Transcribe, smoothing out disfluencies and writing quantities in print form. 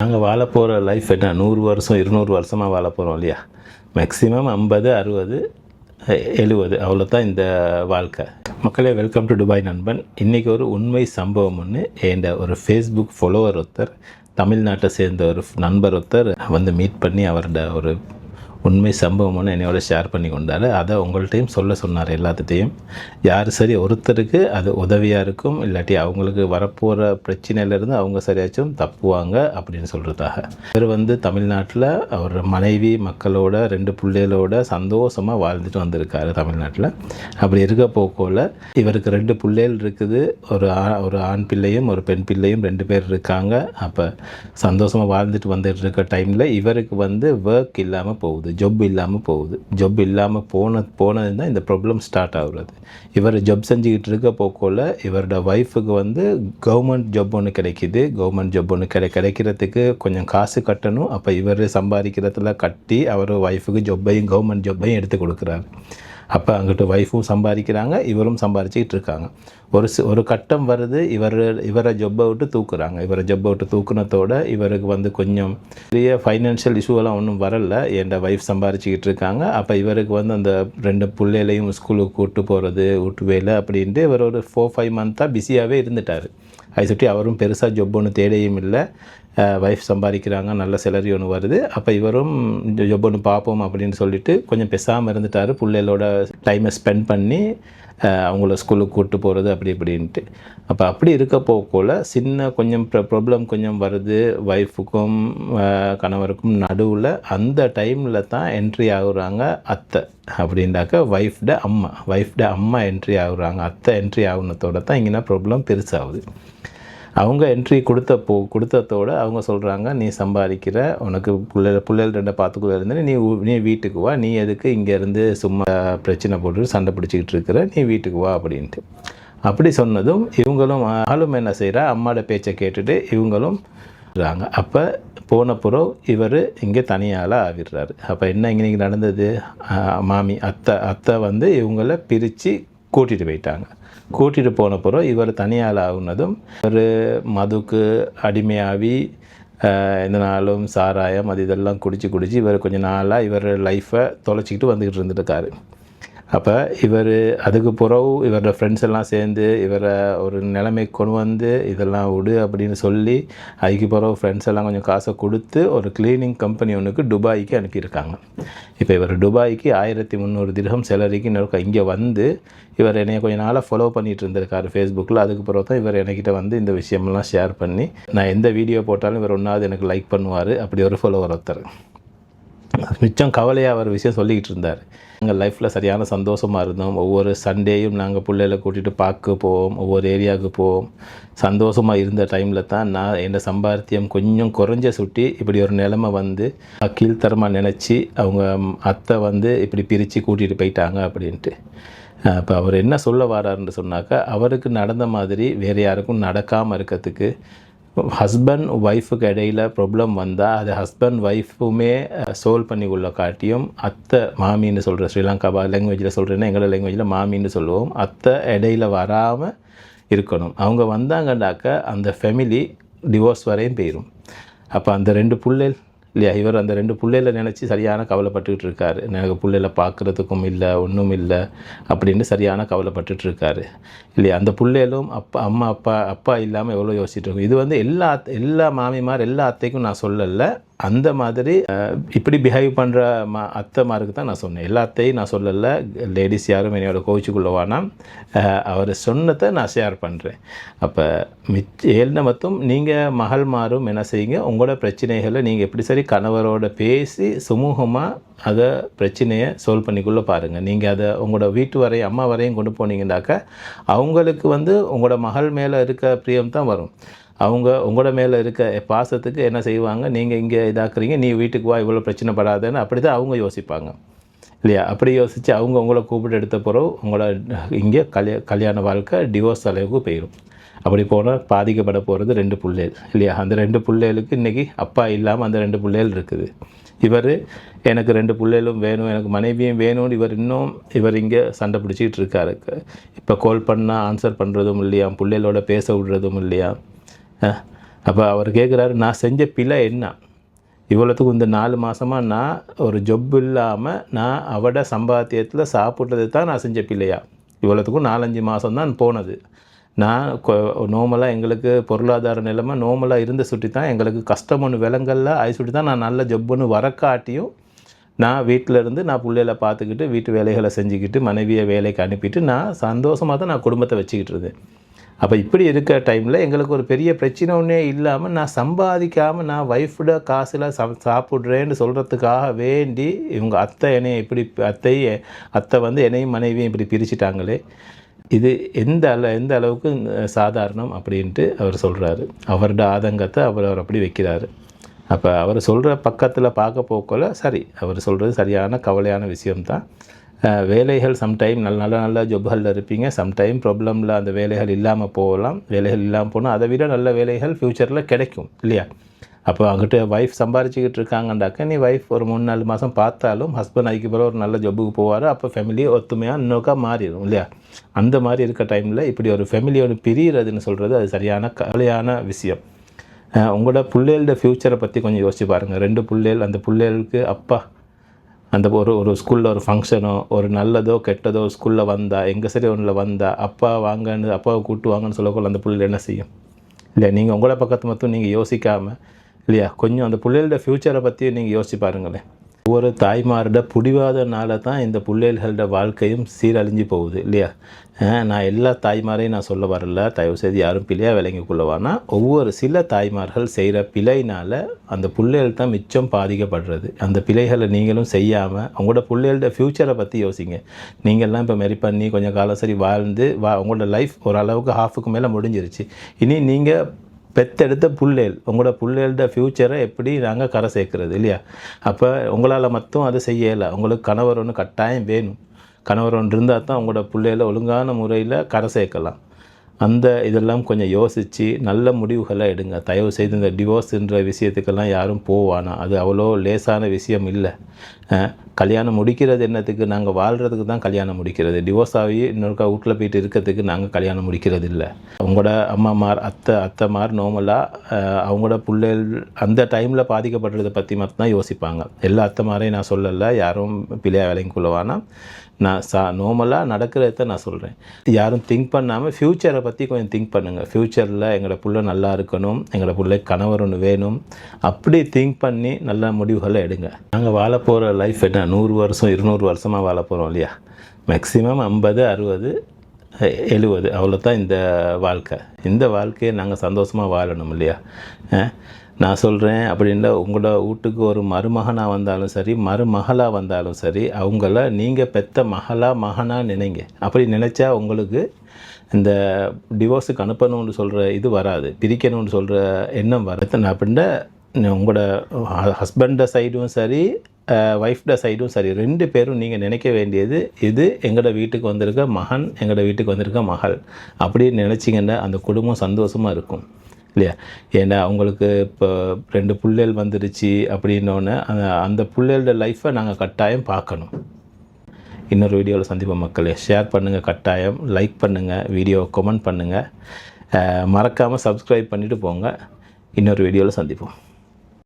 நாங்கள் வாழ போகிற லைஃப் என்ன 100 வருஷம் 200 வருஷமாக வாழ போகிறோம் இல்லையா? மேக்ஸிமம் 50 60 70 அவ்வளோதான் இந்த வாழ்க்கை. மக்களே, வெல்கம் டு துபாய் நண்பன். இன்றைக்கி ஒரு உண்மை சம்பவம் ஒன்று என் ஒரு ஃபேஸ்புக் ஃபாலோவர் ஒருத்தர், தமிழ்நாட்டை சேர்ந்த ஒரு நண்பர் ஒருத்தர் வந்து மீட் பண்ணி அவரோட ஒரு உண்மை சம்பவம் ஒன்று என்னையோட ஷேர் பண்ணி கொண்டார். அதை உங்கள்கிட்டையும் சொல்ல சொன்னார். எல்லாத்துட்டையும் யார் சரி ஒருத்தருக்கு அது உதவியாக இருக்கும், இல்லாட்டி அவங்களுக்கு வரப்போகிற பிரச்சனையிலேருந்து அவங்க சரியாச்சும் தப்புவாங்க அப்படின்னு சொல்கிறதாக. இவர் வந்து தமிழ்நாட்டில் அவர் மனைவி மக்களோட 2 பிள்ளைகளோட சந்தோஷமாக வாழ்ந்துட்டு வந்திருக்காரு தமிழ்நாட்டில். அப்படி இருக்க போக்கோல இவருக்கு 2 பிள்ளைகள் இருக்குது. ஒரு ஆண் பிள்ளையும் ஒரு பெண் பிள்ளையும் 2 பேர் இருக்காங்க. அப்போ சந்தோஷமாக வாழ்ந்துட்டு வந்துட்டு இருக்க டைமில் இவருக்கு வந்து ஒர்க் இல்லாமல் போகுது, ஜாப் இல்லாமல் போகுது. ஜாப் இல்லாமல் போனது தான் இந்த ப்ராப்ளம் ஸ்டார்ட் ஆகுறது. இவர் ஜாப் செஞ்சுக்கிட்டு இருக்க போக்கோல இவரோட ஒய்ஃபுக்கு வந்து கவர்மெண்ட் ஜாப் ஒன்று கிடைக்கிது. கவர்மெண்ட் ஜாப் ஒன்று கிடைக்கிறதுக்கு கொஞ்சம் காசு கட்டணும். அப்போ இவர் சம்பாதிக்கிறதுல கட்டி அவர் ஒய்ஃபுக்கு ஜாப்பையும் கவர்மெண்ட் ஜாப்பையும் எடுத்து கொடுக்குறாரு. அப்போ அங்கிட்ட ஒய்ஃபும் சம்பாதிக்கிறாங்க, இவரும் சம்பாதிச்சிக்கிட்டு இருக்காங்க. ஒரு கட்டம் வருது, இவரை ஜொப்பை விட்டு தூக்குறாங்க. இவரை ஜொப்பை விட்டு தூக்குனத்தோடு இவருக்கு வந்து கொஞ்சம் பெரிய ஃபைனான்ஷியல் இஷ்யூவெல்லாம் ஒன்றும் வரல. என் ஒய்ஃப் சம்பாதிச்சிக்கிட்டு இருக்காங்க. அப்போ இவருக்கு வந்து அந்த 2 பிள்ளைகளையும் ஸ்கூலுக்கு கூப்பிட்டு போகிறது, வீட்டு வேலை அப்படின்ட்டு இவர் ஒரு 4-5 மந்த்தாக பிஸியாகவே இருந்துட்டார். அதை சுற்றி அவரும் பெருசாக ஜொப் ஒன்று தேடையும் இல்லை. ஒய்ஃப் சம்பாதிக்கிறாங்க, நல்ல சேலரி ஒன்று வருது. அப்போ இவரும் ஜொப் ஒன்று பார்ப்போம் அப்படின்னு சொல்லிட்டு கொஞ்சம் பேசாமல் இருந்துட்டார். பிள்ளைகளோட டைமை ஸ்பெண்ட் பண்ணி அவங்கள ஸ்கூலுக்கு கூப்பிட்டு போகிறது அப்படின்ட்டு. அப்போ அப்படி இருக்க போல கொஞ்சம் ப்ராப்ளம் கொஞ்சம் வருது ஒய்ஃபுக்கும் கணவருக்கும் நடுவில். அந்த டைமில் தான் என்ட்ரி ஆகுறாங்க அத்தை. அப்படின்டாக்க ஒய்ஃப்ட அம்மா என்ட்ரி ஆகுறாங்க. அத்தை என்ட்ரி ஆகுனத்தோடு தான் இங்கே ப்ராப்ளம் பெருசாகுது. அவங்க என்ட்ரி கொடுத்ததோடு அவங்க சொல்கிறாங்க, நீ சம்பாதிக்கிற, உனக்கு பிள்ளைகள் 2 பார்த்துக்குள்ள இருந்து நீ வீட்டுக்கு வா, நீ எதுக்கு இங்கேருந்து சும்மா பிரச்சனை போட்டு சண்டை பிடிச்சிக்கிட்டு இருக்கிற, நீ வீட்டுக்கு வா அப்படின்ட்டு. அப்படி சொன்னதும் இவங்களும் ஆளும் என்ன செய்கிறா, அம்மாவோட பேச்சை கேட்டுட்டு இவங்களும் இருக்காங்க. அப்போ போனப்புறம் இவர் இங்கே தனியால் ஆகிடுறாரு. அப்போ என்ன இன்றைக்கி நடந்தது, அத்தை வந்து இவங்கள பிரித்து கூட்டிகிட்டு போயிட்டாங்க. கூட்டிகிட்டு போனப்புறம் இவர் தனியால் ஆகுனதும் ஒரு மதுக்கு அடிமையாகி இந்த நாளும் சாராயம் அது இதெல்லாம் குடிச்சு இவர் கொஞ்சம் நாளாக இவர் லைஃப்பை தொலைச்சிக்கிட்டு வந்துக்கிட்டு இருந்துட்டுருக்காரு. அப்போ இவர் அதுக்கு பிறகு இவரோட ஃப்ரெண்ட்ஸ் எல்லாம் சேர்ந்து இவரை ஒரு நிலைமைக்கு கொண்டு வந்து இதெல்லாம் விடு அப்படின்னு சொல்லி அதுக்கு பிறகு ஃப்ரெண்ட்ஸ் எல்லாம் கொஞ்சம் காசை கொடுத்து ஒரு க்ளீனிங் கம்பெனி ஒன்றுக்கு துபாய்க்கு அனுப்பியிருக்காங்க. இப்போ இவர் துபாய்க்கு 1300 திர்ஹம் சேலரிக்கு இங்கே வந்து இவர் என்னைய கொஞ்சம் நாளாக ஃபாலோ பண்ணிகிட்டு இருந்திருக்காரு ஃபேஸ்புக்கில். அதுக்கு பிறகு தான் இவர் என்கிட்ட வந்து இந்த விஷயமெல்லாம் ஷேர் பண்ணி, நான் எந்த வீடியோ போட்டாலும் இவர் ஒன்றாவது எனக்கு லைக் பண்ணுவார். அப்படி ஒரு ஃபாலோவர் ஒருத்தர். மிச்சம் கவலையாக அவர் விஷயம் சொல்லிக்கிட்டு இருந்தார். எங்கள் லைஃப்பில் சரியான சந்தோஷமாக இருந்தோம். ஒவ்வொரு சண்டேயும் நாங்கள் பிள்ளைகளை கூட்டிகிட்டு பார்க்க போவோம், ஒவ்வொரு ஏரியாவுக்கு போவோம். சந்தோஷமாக இருந்த டைமில் தான் நான் என் சம்பாத்தியம் கொஞ்சம் குறைஞ்ச சுட்டி இப்படி ஒரு நிலைமை வந்து கீழ்த்தரமாக நினச்சி அவங்க அத்தை வந்து இப்படி பிரித்து கூட்டிகிட்டு போயிட்டாங்க அப்படின்ட்டு. இப்போ அவர் என்ன சொல்ல வராருன்னு சொன்னாக்கா, அவருக்கு நடந்த மாதிரி வேறு யாருக்கும் நடக்காமல் இருக்கிறதுக்கு ஹஸ்பண்ட் ஒய்ஃபுக்கு இடையில் ப்ராப்ளம் வந்தால் அது ஹஸ்பண்ட் ஒய்ஃபுமே சால்வ் பண்ணி கொள்ள காட்டியும் அத்தை மாமின்னு சொல்கிற ஸ்ரீலங்கா லாங்குவேஜில் சொல்கிறேன்னா எங்களோட லாங்குவேஜில் மாமின்னு சொல்லுவோம். அத்தை இடையில் வராமல் இருக்கணும். அவங்க வந்தாங்கன்னாக்க அந்த ஃபேமிலி டிவோர்ஸ் வரையும் போயிடும். அப்போ அந்த 2 பிள்ளைகள் இல்லையா, இவர் அந்த 2 பிள்ளைகளை நினச்சி சரியான கவலைப்பட்டுக்கிட்டு இருக்காரு. எனக்கு பிள்ளைகளை பார்க்குறதுக்கும் இல்லை, ஒன்றும் இல்லை அப்படின்னு சரியான கவலைப்பட்டுட்டு இருக்காரு இல்லையா. அந்த பிள்ளைகளும் அப்பா இல்லாமல் எவ்வளோ யோசிச்சுட்டு இருக்கும். இது வந்து எல்லா மாமிமார் எல்லா அத்தைக்கும் நான் சொல்லலை. அந்த மாதிரி இப்படி பிஹேவ் பண்ணுற அத்தைமாருக்கு தான் நான் சொன்னேன். எல்லா அத்தையும் நான் சொல்லலை. லேடிஸ் யாரும் என்னோட கோவிச்சுக்குள்ளவானா அவர் சொன்னதை நான் ஷேர் பண்ணுறேன். அப்போ ஏழ்ன மட்டும் நீங்கள் மகள்மாரும் என்ன செய்யுங்க, உங்களோட பிரச்சனைகளை நீங்கள் எப்படி சரி கணவரோட பேசி சுமூகமாக அதை பிரச்சனையை சால்வ் பண்ணிக்குள்ளே பாருங்கள். நீங்கள் அதை உங்களோட வீட்டு வரையும் அம்மா வரையும் கொண்டு போனீங்கன்னாக்கா அவங்களுக்கு வந்து உங்களோட மகள் மேலே இருக்க பிரியம் தான் வரும். அவங்க உங்களோட மேலே இருக்க பாசத்துக்கு என்ன செய்வாங்க, நீங்கள் இங்கே இதாக்குறீங்க, நீ வீட்டுக்கு வா, இவ்வளோ பிரச்சனை படாதுன்னு அப்படி தான் அவங்க யோசிப்பாங்க இல்லையா. அப்படி யோசித்து அவங்க உங்களை கூப்பிட்டு எடுத்த பிறகு உங்களோட இங்கே கல்யாண வாழ்க்கை டிவோர்ஸ் அளவுக்கு போயிடும். அப்படி போனால் பாதிக்கப்பட போகிறது 2 பிள்ளைகள் இல்லையா. அந்த 2 பிள்ளைகளுக்கு இன்றைக்கி அப்பா இல்லாமல் அந்த 2 பிள்ளைகள் இருக்குது. இவர் எனக்கு 2 பிள்ளைகளும் வேணும், எனக்கு மனைவியும் வேணும்னு இவர் இங்கே சண்டை பிடிச்சிக்கிட்டு இருக்காரு. இப்போ கால் பண்ணால் ஆன்சர் பண்ணுறதும் இல்லையா, பிள்ளைகளோட பேச விடுறதும் இல்லையா. அப்போ அவர் கேட்குறாரு, நான் செஞ்ச பிழை என்ன? இவ்வளோத்துக்கும் இந்த 4 மாதமாக நான் ஒரு ஜொப் இல்லாமல் நான் அவட சம்பாத்தியத்தில் சாப்பிட்றது தான் நான் செஞ்ச பிள்ளையா? இவ்வளோத்துக்கும் 4-5 மாதம் தான் போனது. நான் நோமலாக எங்களுக்கு பொருளாதார நிலைமை நோமலாக இருந்து சுட்டி தான் எங்களுக்கு கஷ்டம் ஒன்று விலங்கல்ல அது சுட்டி தான் நான் நல்ல ஜொப்புன்னு வரக்காட்டியும் நான் வீட்டில் இருந்து நான் பிள்ளைகளை பார்த்துக்கிட்டு வீட்டு வேலைகளை செஞ்சுக்கிட்டு மனைவியை வேலைக்கு அனுப்பிட்டு நான் சந்தோஷமாக தான் நான் குடும்பத்தை வச்சுக்கிட்டு இருந்தேன். அப்போ இப்படி இருக்க டைமில் எங்களுக்கு ஒரு பெரிய பிரச்சனை ஒன்றே இல்லாமல் நான் சம்பாதிக்காமல் நான் ஒய்ஃபோட காசில் சாப்பிட்றேன்னு சொல்கிறதுக்காக வேண்டி இவங்க அத்தை என்னையை இப்படி அத்தை வந்து என்னையும் மனைவியும் இப்படி பிரிச்சுட்டாங்களே, இது எந்த அளவுக்கு சாதாரணம் அப்படின்ட்டு அவர் சொல்கிறாரு. அவரோட ஆதங்கத்தை அவர் அப்படி வைக்கிறாரு. அப்போ அவர் சொல்கிற பக்கத்தில் பார்க்க போக்கல சரி, அவர் சொல்கிறது சரியான கவலையான விஷயம்தான். வேலைகள் சம்டைம் நல்ல ஜொப்களில் இருப்பீங்க, சம்டைம் ப்ராப்ளமில் அந்த வேலைகள் இல்லாமல் போகலாம். வேலைகள் இல்லாமல் போனால் அதை விட நல்ல வேலைகள் ஃப்யூச்சரில் கிடைக்கும் இல்லையா? அப்போ அங்கிட்ட ஒய்ஃப் சம்பாரிச்சிக்கிட்டு இருக்காங்கண்டாக்க நீ ஒய்ஃப் ஒரு 3-4 மாதம் பார்த்தாலும் ஹஸ்பண்ட் அதுக்கு பிறகு ஒரு நல்ல ஜொப்புக்கு போவார். அப்போ ஃபேமிலி ஒத்துமையாக இன்னொக்கா மாறிடும் இல்லையா? அந்த மாதிரி இருக்க டைமில் இப்படி ஒரு ஃபேமிலியோட பிரிகிறதுன்னு சொல்கிறது அது சரியான கவலையான விஷயம். உங்களோட பிள்ளைகளோட ஃப்யூச்சரை பற்றி கொஞ்சம் யோசிச்சு பாருங்கள். 2 பிள்ளைகள், அந்த பிள்ளைகளுக்கு அப்பா அந்த ஒரு ஸ்கூலில் ஒரு ஃபங்க்ஷனோ ஒரு நல்லதோ கெட்டதோ ஸ்கூலில் வந்தால் எங்கள் சரி ஒன்றில் வந்தால் அப்பாவை கூட்டு வாங்கன்னு சொல்லக்குள்ள அந்த பிள்ளை என்ன செய்யும் இல்லையா? நீங்கள் உங்களோட பக்கத்து மட்டும் நீங்கள் யோசிக்காமல் இல்லையா, கொஞ்சம் அந்த பிள்ளைகளோட ஃப்யூச்சரை பற்றி நீங்கள் யோசிச்சு பாருங்களேன். ஒவ்வொரு தாய்மாரோட பிடிவாதனால தான் இந்த பிள்ளைகளோட வாழ்க்கையும் சீரழிஞ்சு போகுது இல்லையா? நான் எல்லா தாய்மாரையும் நான் சொல்ல வரல, தயவுசெய்து யாரும் பிள்ளையாக விளங்கிக்கொள்ளவானா. ஒவ்வொரு சில தாய்மார்கள் செய்கிற பிழையினால் அந்த பிள்ளைகள் தான் மிச்சம் பாதிக்கப்படுறது. அந்த பிழைகளை நீங்களும் செய்யாமல் உங்களோட பிள்ளைகளோட ஃப்யூச்சரை பற்றி யோசிங்க. நீங்கள்லாம் இப்போ மெரி பண்ணி கொஞ்சம் காலம் சரி வாழ்ந்து உங்களோட லைஃப் ஓரளவுக்கு ஹாஃபுக்கு மேலே முடிஞ்சிருச்சு. இனி நீங்கள் பெத்தெடுத்த பிள்ளைகள், உங்களோட பிள்ளைகளோட ஃப்யூச்சரை எப்படி நாங்கள் கரை சேர்க்குறது இல்லையா? அப்போ உங்களால் மட்டும் அதை செய்யலை. உங்களுக்கு கணவர் ஒன்று கட்டாயம் வேணும். கணவர் ஒன்று இருந்தால் தான் உங்களோட பிள்ளைகளை ஒழுங்கான முறையில் கரை சேர்க்கலாம். அந்த இதெல்லாம் கொஞ்சம் யோசித்து நல்ல முடிவுகளை எடுங்க. தயவு செய்து இந்த டிவோர்ஸுன்ற விஷயத்துக்கெல்லாம் யாரும் போவானா, அது அவ்வளோ லேசான விஷயம் இல்லை. கல்யாணம் முடிக்கிறது என்னத்துக்கு? நாங்கள் வாழ்கிறதுக்கு தான் கல்யாணம் முடிக்கிறது. டிவோர்ஸ் ஆகி இன்னொருக்கா வீட்டில் போயிட்டு இருக்கிறதுக்கு நாங்கள் கல்யாணம் முடிக்கிறது இல்லை. அவங்களோட அம்மாமார் அத்தைமார் நோமலாக அவங்களோட பிள்ளைகள் அந்த டைமில் பாதிக்கப்படுறதை பற்றி மட்டும்தான் யோசிப்பாங்க. எல்லா அத்தைமாரையும் நான் சொல்லலை, யாரும் பிள்ளையாக விளங்கிக்கொள்ளவானா. நான் நோமலாக நடக்கிறத நான் சொல்கிறேன். யாரும் திங்க் பண்ணாமல் ஃப்யூச்சரை பற்றி கொஞ்சம் திங்க் பண்ணுங்கள். ஃப்யூச்சரில் எங்களோட பிள்ளை நல்லா இருக்கணும், எங்களோட பிள்ளை கணவர் ஒன்று வேணும், அப்படி திங்க் பண்ணி நல்ல முடிவுகளை எடுங்க. நாங்கள் வாழ போகிற லைஃப் என்ன 100 வருஷம் 200 வருஷமாக வாழ போகிறோம் இல்லையா? மேக்ஸிமம் 50, 60, 70 அவ்வளோதான் இந்த வாழ்க்கை. இந்த வாழ்க்கையை நாங்கள் சந்தோஷமாக வாழணும் இல்லையா? நான் சொல்கிறேன் அப்படின்னா உங்களோட வீட்டுக்கு ஒரு மருமகனாக வந்தாலும் சரி, மருமகளாக வந்தாலும் சரி, அவங்கள நீங்கள் பெற்ற மகனாக நினைங்க. அப்படி நினச்சா உங்களுக்கு இந்த டிவோர்ஸுக்கு அனுப்பணும்னு சொல்கிற இது வராது, பிரிக்கணும்னு சொல்கிற எண்ணம் வராது. அப்படின்னா உங்களோட ஹஸ்பண்ட சைடும் சரி, ஒய்ஃப்ட சைடும் சரி, 2 பேரும் நீங்கள் நினைக்க வேண்டியது இது எங்களோட வீட்டுக்கு வந்திருக்க மகன், எங்களோட வீட்டுக்கு வந்திருக்க மகள் அப்படின்னு நினச்சிங்கன்னா அந்த குடும்பம் சந்தோஷமாக இருக்கும் இல்லையா? ஏன்னா அவங்களுக்கு இப்போ 2 பிள்ளைகள் வந்துருச்சு அப்படின்னோடனே அந்த பிள்ளைகளோட லைஃப்பை நாங்கள் கட்டாயம் பார்க்கணும். இன்னொரு வீடியோவில் சந்திப்போம் மக்களே. ஷேர் பண்ணுங்கள், கட்டாயம் லைக் பண்ணுங்கள், வீடியோ கமெண்ட் பண்ணுங்கள், மறக்காமல் சப்ஸ்கிரைப் பண்ணிவிட்டு போங்க. இன்னொரு வீடியோவில் சந்திப்போம்.